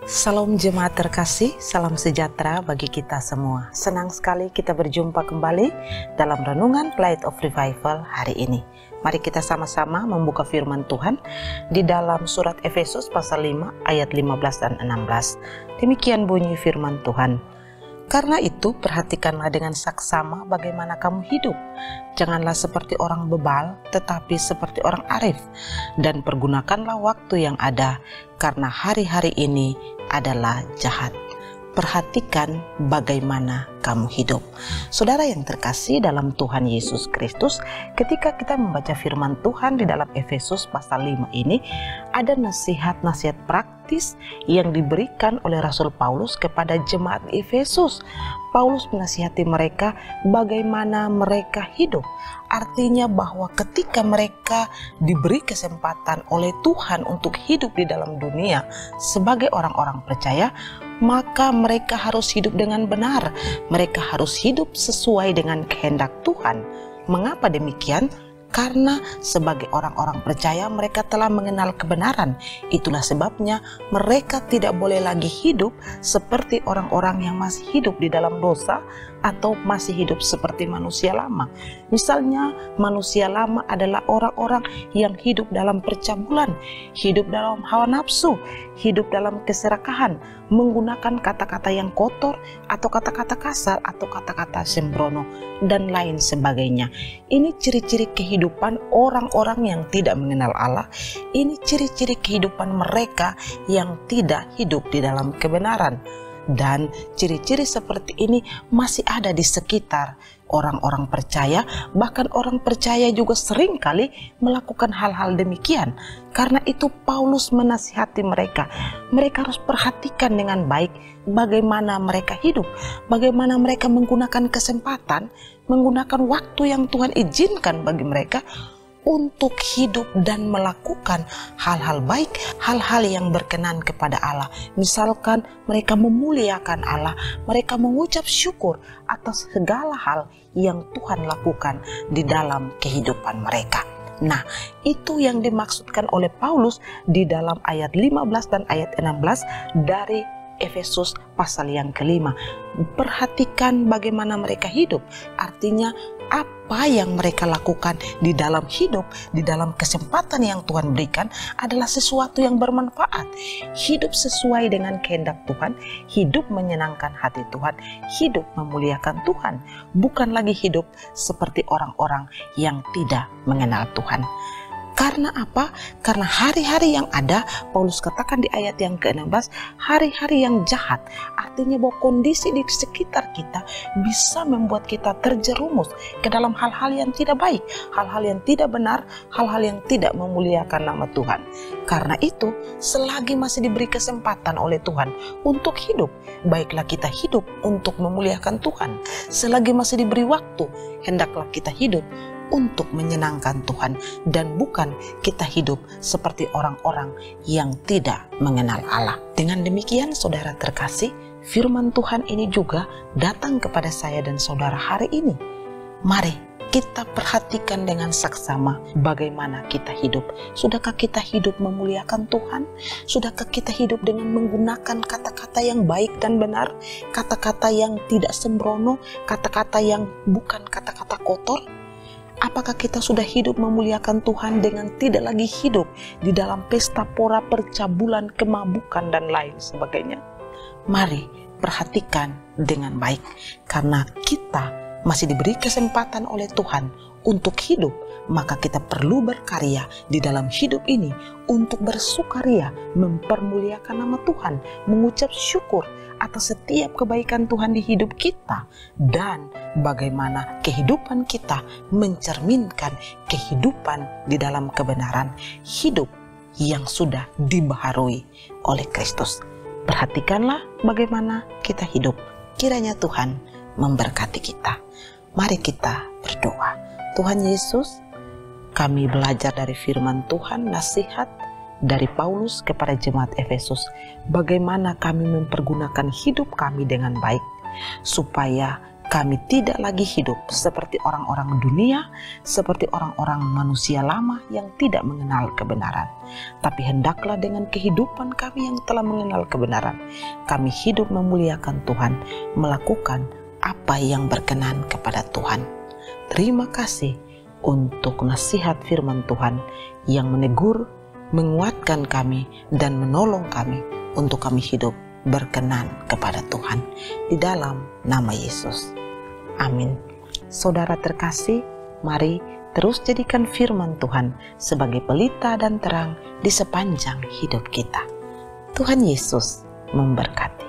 Salam jemaat terkasih, salam sejahtera bagi kita semua. Senang sekali kita berjumpa kembali dalam Renungan Light of Revival hari ini. Mari kita sama-sama membuka firman Tuhan di dalam surat Efesus pasal 5 ayat 15 dan 16. Demikian bunyi firman Tuhan. Karena itu perhatikanlah dengan saksama bagaimana kamu hidup. Janganlah seperti orang bebal, tetapi seperti orang arif. Dan pergunakanlah waktu yang ada, karena hari-hari ini adalah jahat. Perhatikan bagaimana kamu hidup. Saudara yang terkasih dalam Tuhan Yesus Kristus, ketika kita membaca firman Tuhan di dalam Efesus pasal 5 ini, ada nasihat-nasihat praktis yang diberikan oleh Rasul Paulus kepada jemaat Efesus. Paulus menasihati mereka bagaimana mereka hidup. Artinya bahwa ketika mereka diberi kesempatan oleh Tuhan untuk hidup di dalam dunia sebagai orang-orang percaya, maka mereka harus hidup dengan benar. Mereka harus hidup sesuai dengan kehendak Tuhan. Mengapa demikian? Karena sebagai orang-orang percaya mereka telah mengenal kebenaran. Itulah sebabnya mereka tidak boleh lagi hidup seperti orang-orang yang masih hidup di dalam dosa atau masih hidup seperti manusia lama. Misalnya manusia lama adalah orang-orang yang hidup dalam percabulan, hidup dalam hawa nafsu, hidup dalam keserakahan, menggunakan kata-kata yang kotor atau kata-kata kasar atau kata-kata sembrono dan lain sebagainya. Ini ciri-ciri kehidupan orang-orang yang tidak mengenal Allah. Ini ciri-ciri kehidupan mereka yang tidak hidup di dalam kebenaran. Dan ciri-ciri seperti ini masih ada di sekitar orang-orang percaya. Bahkan orang percaya juga seringkali melakukan hal-hal demikian. Karena itu Paulus menasihati mereka. Mereka harus perhatikan dengan baik bagaimana mereka hidup, bagaimana mereka menggunakan kesempatan, menggunakan waktu yang Tuhan izinkan bagi mereka untuk hidup dan melakukan hal-hal baik, hal-hal yang berkenan kepada Allah. Misalkan mereka memuliakan Allah, mereka mengucap syukur atas segala hal yang Tuhan lakukan di dalam kehidupan mereka. Nah, itu yang dimaksudkan oleh Paulus di dalam ayat 15 dan ayat 16 dari Efesus pasal yang kelima. Perhatikan bagaimana mereka hidup. Artinya apa yang mereka lakukan di dalam hidup, di dalam kesempatan yang Tuhan berikan adalah sesuatu yang bermanfaat. Hidup sesuai dengan kehendak Tuhan, hidup menyenangkan hati Tuhan, hidup memuliakan Tuhan. Bukan lagi hidup seperti orang-orang yang tidak mengenal Tuhan. Karena apa? Karena hari-hari yang ada, Paulus katakan di ayat yang ke-16, hari-hari yang jahat. Artinya bahwa kondisi di sekitar kita bisa membuat kita terjerumus ke dalam hal-hal yang tidak baik, hal-hal yang tidak benar, hal-hal yang tidak memuliakan nama Tuhan. Karena itu, selagi masih diberi kesempatan oleh Tuhan untuk hidup, baiklah kita hidup untuk memuliakan Tuhan. Selagi masih diberi waktu, hendaklah kita hidup untuk menyenangkan Tuhan dan bukan kita hidup seperti orang-orang yang tidak mengenal Allah. Dengan demikian, saudara terkasih, firman Tuhan ini juga datang kepada saya dan saudara hari ini. Mari kita perhatikan dengan saksama bagaimana kita hidup. Sudahkah kita hidup memuliakan Tuhan? Sudahkah kita hidup dengan menggunakan kata-kata yang baik dan benar? Kata-kata yang tidak sembrono, kata-kata yang bukan kata-kata kotor? Apakah kita sudah hidup memuliakan Tuhan dengan tidak lagi hidup di dalam pesta pora, percabulan, kemabukan, dan lain sebagainya? Mari perhatikan dengan baik, karena kita masih diberi kesempatan oleh Tuhan untuk hidup, maka kita perlu berkarya di dalam hidup ini untuk bersukaria, mempermuliakan nama Tuhan, mengucap syukur atas setiap kebaikan Tuhan di hidup kita, dan bagaimana kehidupan kita mencerminkan kehidupan di dalam kebenaran, hidup yang sudah dibaharui oleh Kristus. Perhatikanlah bagaimana kita hidup. Kiranya Tuhan memberkati kita. Mari kita berdoa. Tuhan Yesus, kami belajar dari firman Tuhan, nasihat dari Paulus kepada jemaat Efesus, bagaimana kami mempergunakan hidup kami dengan baik, supaya Kami tidak lagi hidup seperti orang-orang dunia, seperti orang-orang manusia lama yang tidak mengenal kebenaran. Tapi hendaklah dengan kehidupan kami yang telah mengenal kebenaran, kami hidup memuliakan Tuhan, melakukan apa yang berkenan kepada Tuhan. Terima kasih untuk nasihat firman Tuhan yang menegur, menguatkan kami, dan menolong kami untuk kami hidup berkenan kepada Tuhan. Di dalam nama Yesus. Amin. Saudara terkasih, mari terus jadikan firman Tuhan sebagai pelita dan terang di sepanjang hidup kita. Tuhan Yesus memberkati.